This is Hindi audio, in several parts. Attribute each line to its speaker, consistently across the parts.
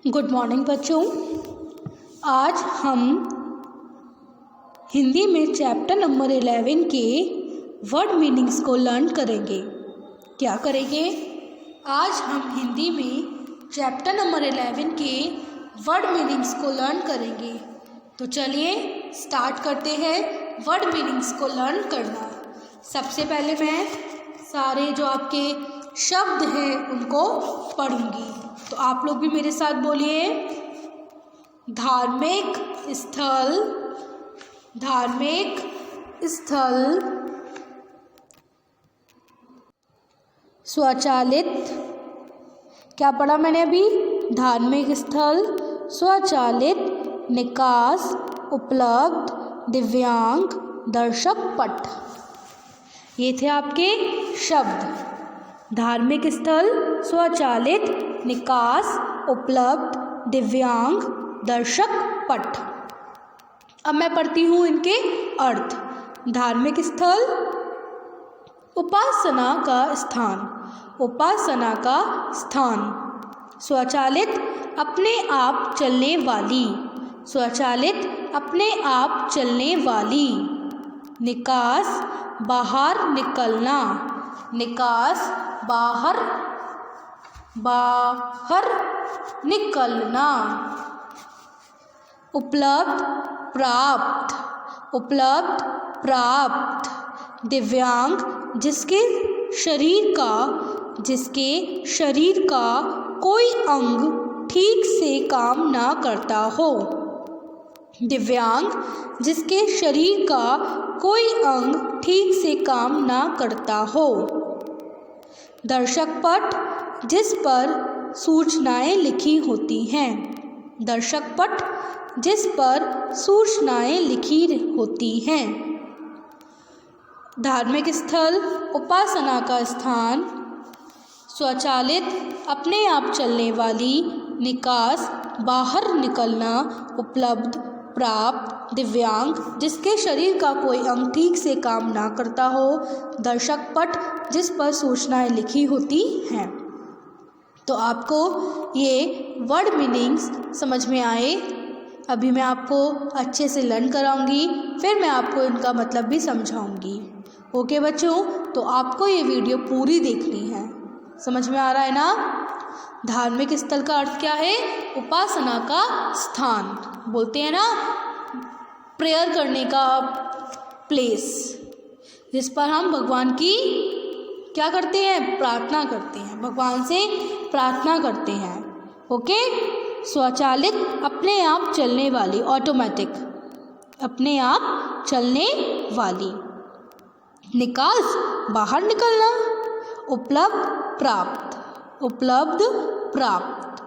Speaker 1: गुड मॉर्निंग बच्चों। आज हम हिंदी में चैप्टर नंबर 11 के वर्ड मीनिंग्स को लर्न करेंगे। क्या करेंगे? आज हम हिंदी में चैप्टर नंबर 11 के वर्ड मीनिंग्स को लर्न करेंगे। तो चलिए स्टार्ट करते हैं वर्ड मीनिंग्स को लर्न करना। सबसे पहले मैं सारे जो आपके शब्द हैं उनको पढ़ूंगी, तो आप लोग भी मेरे साथ बोलिए। धार्मिक स्थल, धार्मिक स्थल, स्वचालित, क्या पढ़ा मैंने अभी? धार्मिक स्थल, स्वचालित, निकास, उपलब्ध, दिव्यांग, दर्शक पट। ये थे आपके शब्द। धार्मिक स्थल, स्वचालित, निकास, उपलब्ध, दिव्यांग, दर्शक पट। अब मैं पढ़ती हूँ इनके अर्थ। धार्मिक स्थल, उपासना का स्थान, उपासना का स्थान। स्वचालित, अपने आप चलने वाली, स्वचालित, अपने आप चलने वाली। निकास, बाहर निकलना, निकास, बाहर, बाहर निकलना। उपलब्ध, प्राप्त, उपलब्ध, प्राप्त। दिव्यांग, जिसके शरीर का कोई अंग ठीक से काम ना करता हो। दिव्यांग, जिसके शरीर का कोई अंग ठीक से काम ना करता हो। दर्शक पट, जिस पर सूचनाएं लिखी होती हैं, दर्शक पट, जिस पर सूचनाएं लिखी होती हैं। धार्मिक स्थल, उपासना का स्थान। स्वचालित, अपने आप चलने वाली। निकास, बाहर निकलना। उपलब्ध, प्राप्त। दिव्यांग, जिसके शरीर का कोई अंग ठीक से काम ना करता हो। दर्शक पट, जिस पर सूचनाएं लिखी होती हैं। तो आपको ये वर्ड मीनिंग्स समझ में आए? अभी मैं आपको अच्छे से लर्न कराऊंगी, फिर मैं आपको इनका मतलब भी समझाऊंगी। ओके बच्चों, तो आपको ये वीडियो पूरी देखनी है। समझ में आ रहा है ना? धार्मिक स्थल का अर्थ क्या है? उपासना का स्थान, बोलते हैं ना, प्रेयर करने का प्लेस, जिस पर हम भगवान की क्या करते हैं? प्रार्थना करते हैं, भगवान से प्रार्थना करते हैं। ओके। स्वचालित, अपने आप चलने वाली, ऑटोमेटिक, अपने आप चलने वाली। निकास, बाहर निकलना। उपलब्ध, प्राप्त, उपलब्ध, प्राप्त।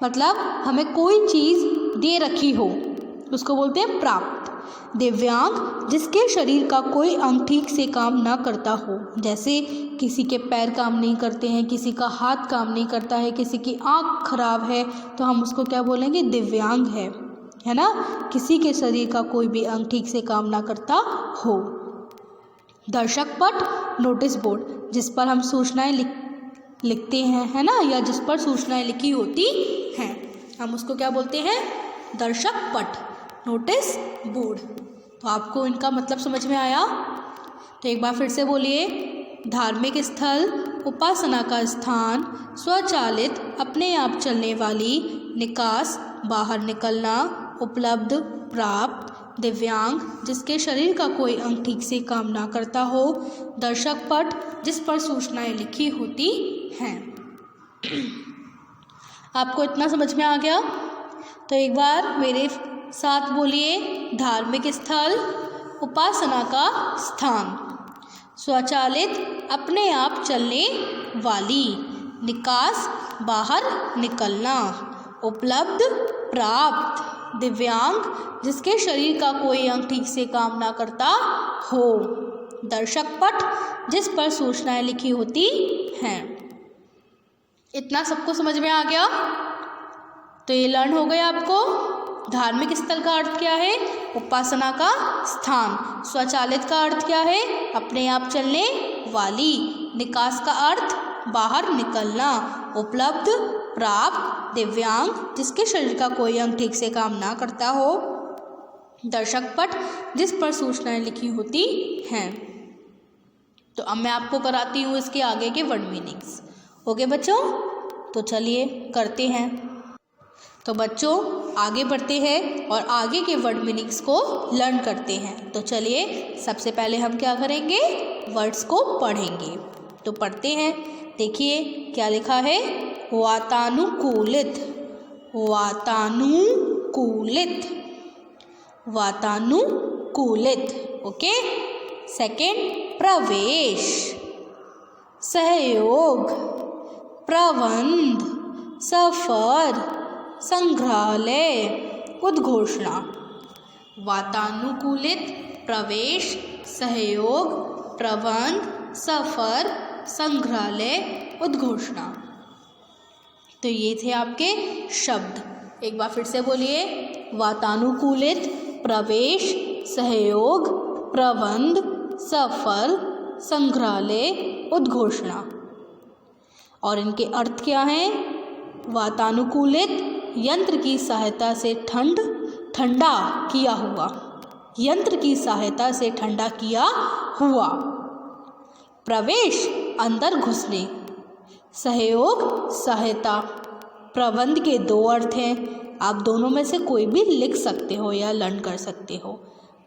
Speaker 1: मतलब हमें कोई चीज़ दे रखी हो, उसको बोलते हैं प्राप्त। दिव्यांग, जिसके शरीर का कोई अंग ठीक से काम ना करता हो, जैसे किसी के पैर काम नहीं करते हैं, किसी का हाथ काम नहीं करता है, किसी की आँख खराब है, तो हम उसको क्या बोलेंगे? दिव्यांग है ना? किसी के शरीर का कोई भी अंग ठीक से काम ना करता हो। दर्शक पट, नोटिस बोर्ड, जिस पर हम सूचनाएं लिखते हैं, है ना, या जिस पर सूचनाएं लिखी होती हैं, हम उसको क्या बोलते हैं? दर्शक पट, नोटिस बोर्ड। तो आपको इनका मतलब समझ में आया? तो एक बार फिर से बोलिए। धार्मिक स्थल, उपासना का स्थान। स्वचालित, अपने आप चलने वाली। निकास, बाहर निकलना। उपलब्ध, प्राप्त। दिव्यांग, जिसके शरीर का कोई अंग ठीक से काम ना करता हो। दर्शक पट, जिस पर सूचनाएं लिखी होती हैं। आपको इतना समझ में आ गया? तो एक बार मेरे साथ बोलिए। धार्मिक स्थल, उपासना का स्थान। स्वचालित, अपने आप चलने वाली। निकास, बाहर निकलना। उपलब्ध, प्राप्त। दिव्यांग, जिसके शरीर का कोई अंग ठीक से काम ना करता हो। दर्शक पट, जिस पर सूचनाएं लिखी होती हैं। इतना सबको समझ में आ गया? तो ये लर्न हो गया आपको। धार्मिक स्थल का अर्थ क्या है? उपासना का स्थान। स्वचालित का अर्थ क्या है? अपने आप चलने वाली। निकास का अर्थ बाहर निकलना, उपलब्ध, प्राप्त, दिव्यांग, जिसके शरीर का कोई अंग ठीक से काम ना करता हो, दर्शक पट, जिस पर सूचनाएं लिखी होती हैं। तो अब मैं आपको कराती हूँ इसके आगे के वर्ड मीनिंग्स। ओके बच्चों, तो चलिए करते हैं। तो बच्चों आगे बढ़ते हैं और आगे के वर्ड मीनिंग्स को लर्न करते हैं। तो चलिए सबसे पहले हम क्या करेंगे, वर्ड्स को पढ़ेंगे। तो पढ़ते हैं। देखिए क्या लिखा है, वातानुकूलित, वातानुकूलित, वातानुकूलित। ओके। सेकंड, प्रवेश, सहयोग, प्रबंध, सफर, संग्रहालय, उद्घोषणा। वातानुकूलित, प्रवेश, सहयोग, प्रबंध, सफर, संग्रहालय, उद्घोषणा। तो ये थे आपके शब्द। एक बार फिर से बोलिए, वातानुकूलित, प्रवेश, सहयोग, प्रबंध, सफर, संग्रहालय, उद्घोषणा। और इनके अर्थ क्या हैं? वातानुकूलित, यंत्र की सहायता से ठंडा किया हुआ, यंत्र की सहायता से ठंडा किया हुआ। प्रवेश, अंदर घुसने, सहयोग, सहायता। प्रबंध के दो अर्थ हैं, आप दोनों में से कोई भी लिख सकते हो या लर्न कर सकते हो।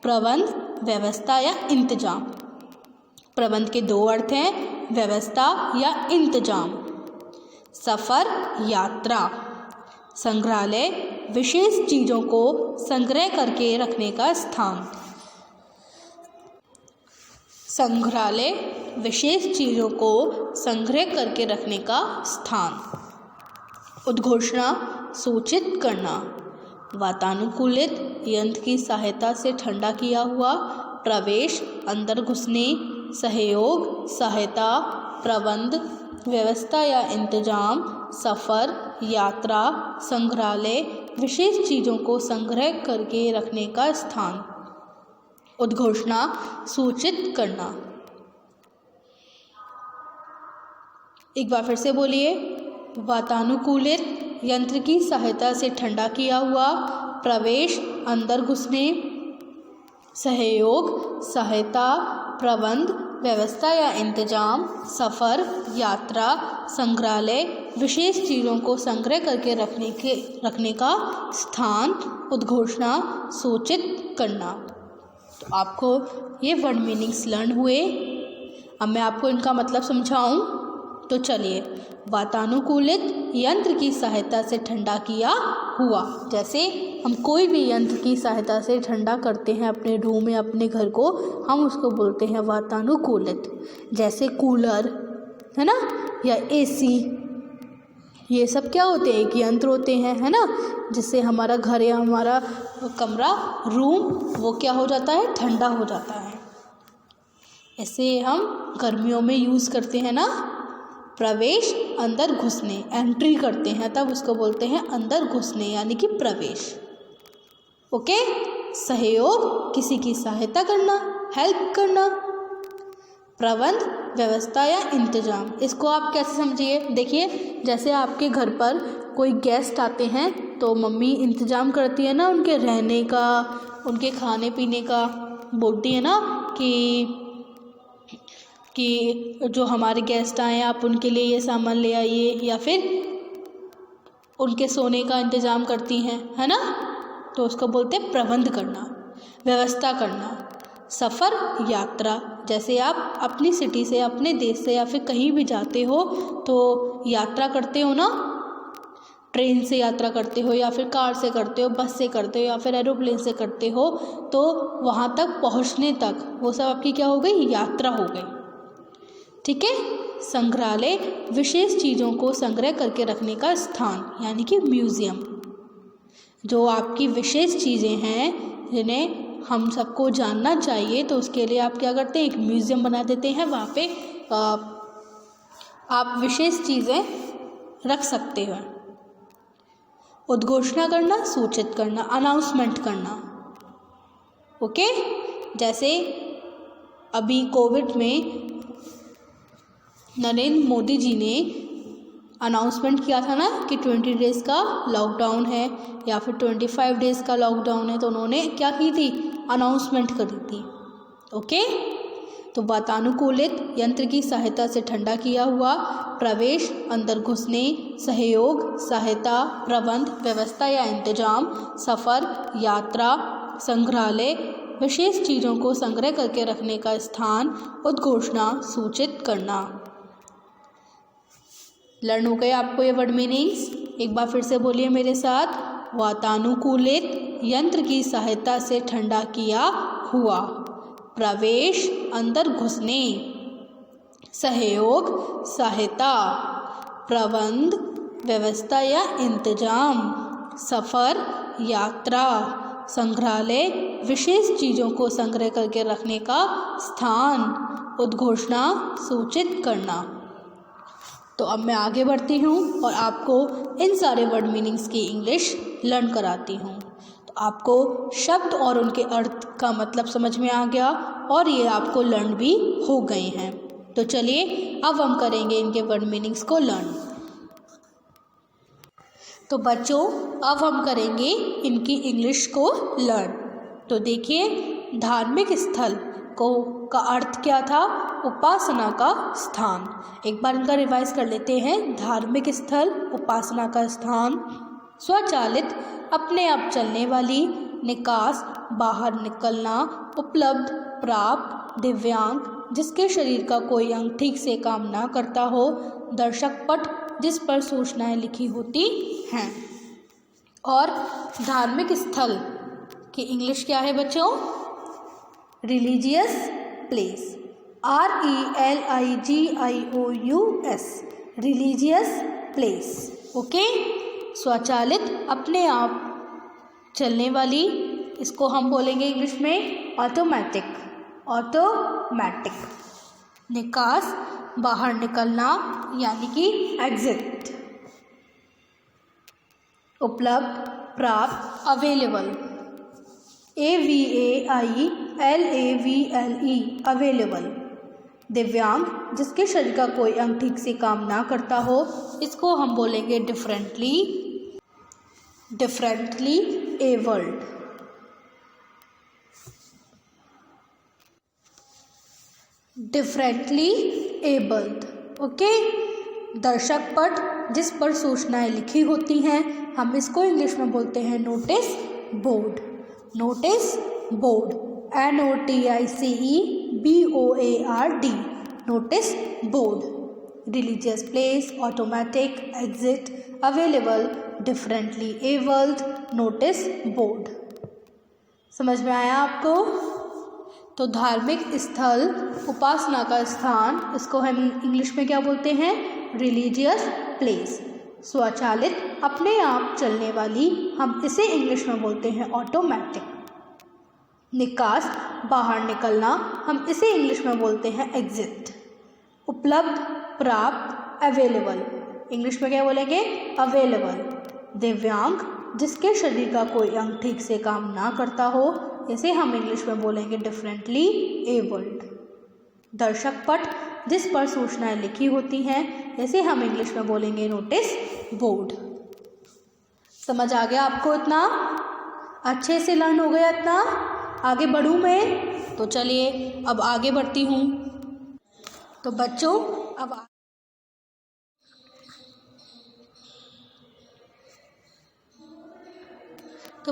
Speaker 1: प्रबंध, व्यवस्था या इंतजाम। प्रबंध के दो अर्थ हैं, व्यवस्था या इंतजाम। सफर, यात्रा। संग्रहालय, विशेष चीज़ों को संग्रह करके रखने का स्थान। संग्रहालय, विशेष चीज़ों को संग्रह करके रखने का स्थान। उद्घोषणा, सूचित करना। वातानुकूलित, यंत्र की सहायता से ठंडा किया हुआ। प्रवेश, अंदर घुसने। सहयोग, सहायता। प्रबंध, व्यवस्था या इंतजाम। सफ़र, यात्रा। संग्रहालय, विशेष चीज़ों को संग्रह करके रखने का स्थान। उद्घोषणा, सूचित करना। एक बार फिर से बोलिए, वातानुकूलित, यंत्र की सहायता से ठंडा किया हुआ। प्रवेश, अंदर घुसने। सहयोग, सहायता। प्रबंध, व्यवस्था या इंतजाम। सफ़र, यात्रा। संग्रहालय, विशेष चीज़ों को संग्रह करके रखने का स्थान। उद्घोषणा, सूचित करना। तो आपको ये वर्ड मीनिंग्स लर्न हुए। अब मैं आपको इनका मतलब समझाऊं। तो चलिए, वातानुकूलित, यंत्र की सहायता से ठंडा किया हुआ। जैसे हम कोई भी यंत्र की सहायता से ठंडा करते हैं अपने रूम में, अपने घर को, हम उसको बोलते हैं वातानुकूलित। जैसे कूलर है ना, या एसी, ये सब क्या होते हैं, एक यंत्र होते हैं, है ना, जिससे हमारा घर या हमारा कमरा, रूम, वो क्या हो जाता है, ठंडा हो जाता है। ऐसे हम गर्मियों में यूज़ करते हैं ना। प्रवेश, अंदर घुसने, एंट्री करते हैं तब उसको बोलते हैं अंदर घुसने, यानी कि प्रवेश। ओके। सहयोग, किसी की सहायता करना, हेल्प करना। प्रबंध, व्यवस्था या इंतजाम। इसको आप कैसे समझिए, देखिए जैसे आपके घर पर कोई गेस्ट आते हैं तो मम्मी इंतजाम करती है ना उनके रहने का, उनके खाने पीने का। बोलती है ना कि जो हमारे गेस्ट आए आप उनके लिए ये सामान ले आइए, या फिर उनके सोने का इंतज़ाम करती हैं, है ना। तो उसको बोलते हैं प्रबंध करना, व्यवस्था करना। सफ़र, यात्रा। जैसे आप अपनी सिटी से, अपने देश से या फिर कहीं भी जाते हो तो यात्रा करते हो ना, ट्रेन से यात्रा करते हो या फिर कार से करते हो, बस से करते हो या फिर एरोप्लेन से करते हो, तो वहाँ तक पहुँचने तक वो सब आपकी क्या हो गई, यात्रा हो गई। ठीक है। संग्रहालय, विशेष चीज़ों को संग्रह करके रखने का स्थान, यानी कि म्यूज़ियम। जो आपकी विशेष चीज़ें हैं जिन्हें हम सबको जानना चाहिए, तो उसके लिए आप क्या करते हैं, एक म्यूज़ियम बना देते हैं। वहाँ पे आप विशेष चीज़ें रख सकते हो। उद्घोषणा करना, सूचित करना, अनाउंसमेंट करना। ओके। जैसे अभी कोविड में नरेंद्र मोदी जी ने अनाउंसमेंट किया था ना कि 20 डेज़ का लॉकडाउन है या फिर 25 डेज़ का लॉकडाउन है, तो उन्होंने क्या की थी, अनाउंसमेंट करी थी। ओके, तो वातानुकूलित यंत्र की सहायता से ठंडा किया हुआ, प्रवेश, अंदर घुसने, सहयोग, सहायता, प्रबंध, व्यवस्था या इंतजाम, सफ़र, यात्रा, संग्रहालय, विशेष चीज़ों को संग्रह करके रखने का स्थान, उद्घोषणा, सूचित करना। लर्न हो गए आपको ये वर्ड मीनिंग्स? एक बार फिर से बोलिए मेरे साथ, वातानुकूलित यंत्र की सहायता से ठंडा किया हुआ, प्रवेश, अंदर घुसने, सहयोग, सहायता, प्रबंध, व्यवस्था या इंतजाम, सफ़र, यात्रा, संग्रहालय, विशेष चीज़ों को संग्रह करके रखने का स्थान, उद्घोषणा, सूचित करना। तो अब मैं आगे बढ़ती हूँ और आपको इन सारे वर्ड मीनिंग्स की इंग्लिश लर्न कराती हूँ। तो आपको शब्द और उनके अर्थ का मतलब समझ में आ गया और ये आपको लर्न भी हो गए हैं। तो चलिए अब हम करेंगे इनके वर्ड मीनिंग्स को लर्न। तो बच्चों, अब हम करेंगे इनकी इंग्लिश को लर्न। तो देखिए, धार्मिक स्थल का अर्थ क्या था, उपासना का स्थान। एक बार इनका रिवाइज कर लेते हैं। धार्मिक स्थल, उपासना का स्थान। स्वचालित, अपने आप चलने वाली। निकास, बाहर निकलना। उपलब्ध, प्राप्त। दिव्यांग, जिसके शरीर का कोई अंग ठीक से काम ना करता हो। दर्शक पट, जिस पर सूचनाएं लिखी होती हैं। और धार्मिक स्थल की इंग्लिश क्या है बच्चों? Religious place, RELIGIOUS, religious place. Okay, स्वचालित, अपने आप चलने वाली, इसको हम बोलेंगे इंग्लिश में ऑटोमेटिक, ऑटोमेटिक। निकास, बाहर निकलना यानी कि एग्जिट। उपलब्ध, प्राप्त, अवेलेबल, AVAILAVLE, अवेलेबल। दिव्यांग, जिसके शरीर का कोई अंग ठीक से काम ना करता हो, इसको हम बोलेंगे differently abled. Differently abled. Okay, दर्शक पट, जिस पर सूचनाएं लिखी होती हैं, हम इसको इंग्लिश में बोलते हैं notice board. Notice board, NOTICE BOARD, notice board. Religious place, automatic, exit, available, differently abled, notice board. समझ में आया आपको? तो धार्मिक स्थल, उपासना का स्थान, इसको हम इंग्लिश में क्या बोलते हैं? Religious place. स्वचालित, अपने आप चलने वाली, हम इसे इंग्लिश में बोलते हैं ऑटोमेटिक। निकास, बाहर निकलना, हम इसे इंग्लिश में बोलते हैं एग्जिट। उपलब्ध, प्राप्त, अवेलेबल, इंग्लिश में क्या बोलेंगे? अवेलेबल। दिव्यांग, जिसके शरीर का कोई अंग ठीक से काम ना करता हो, इसे हम इंग्लिश में बोलेंगे डिफरेंटली एबल्ड। दर्शक पट, जिस पर सूचनाएं लिखी होती हैं, इसे हम इंग्लिश में बोलेंगे नोटिस बोर्ड। समझ आ गया आपको? इतना अच्छे से लर्न हो गया? इतना आगे बढ़ूँ मैं? तो चलिए अब आगे बढ़ती हूँ। तो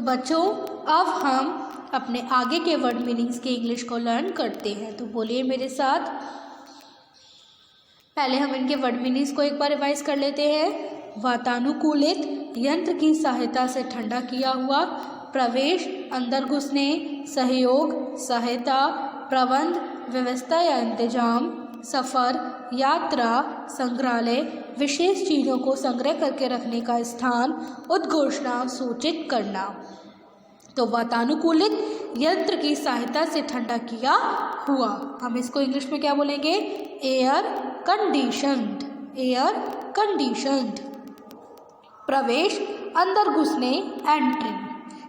Speaker 1: बच्चों, अब हम अपने आगे के वर्ड मीनिंग्स की इंग्लिश को लर्न करते हैं। तो बोलिए मेरे साथ। पहले हम इनके वर्ड मीनिंग्स को एक बार रिवाइज कर लेते हैं। वातानुकूलित, यंत्र की सहायता से ठंडा किया हुआ। प्रवेश, अंदर घुसने। सहयोग, सहायता, प्रबंध, व्यवस्था या इंतजाम। सफ़र, यात्रा, संग्रहालय, विशेष चीज़ों को संग्रह करके रखने का स्थान, उद्घोषणा, सूचित करना। तो वातानुकूलित, यंत्र की सहायता से ठंडा किया हुआ, हम इसको इंग्लिश में क्या बोलेंगे? Air conditioned, air conditioned. प्रवेश, अंदर घुसने, एंट्री।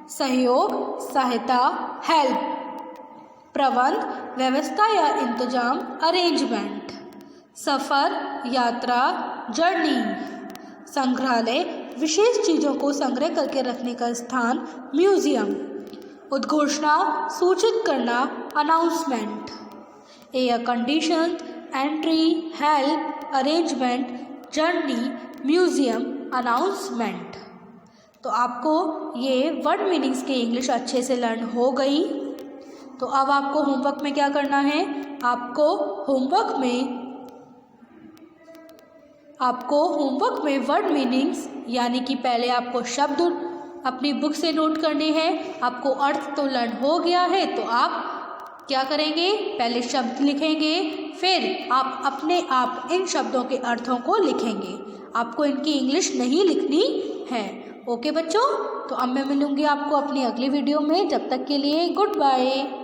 Speaker 1: सहयोग, सहायता, हेल्प। प्रबंध, व्यवस्था या इंतजाम, अरेंजमेंट। सफ़र, यात्रा, जर्नी। संग्रहालय, विशेष चीज़ों को संग्रह करके रखने का स्थान, म्यूजियम। उद्घोषणा, सूचित करना, announcement. Air condition, entry, help, arrangement, journey, museum, announcement. तो आपको ये वर्ड मीनिंग्स की इंग्लिश अच्छे से लर्न हो गई। तो अब आपको होमवर्क में क्या करना है, आपको होमवर्क में वर्ड मीनिंग्स यानी कि पहले आपको शब्द अपनी बुक से नोट करने हैं। आपको अर्थ तो लर्न हो गया है, तो आप क्या करेंगे, पहले शब्द लिखेंगे, फिर आप अपने आप इन शब्दों के अर्थों को लिखेंगे। आपको इनकी इंग्लिश नहीं लिखनी है। ओके बच्चों, तो अब मैं मिलूँगी आपको अपनी अगली वीडियो में। जब तक के लिए गुड बाय।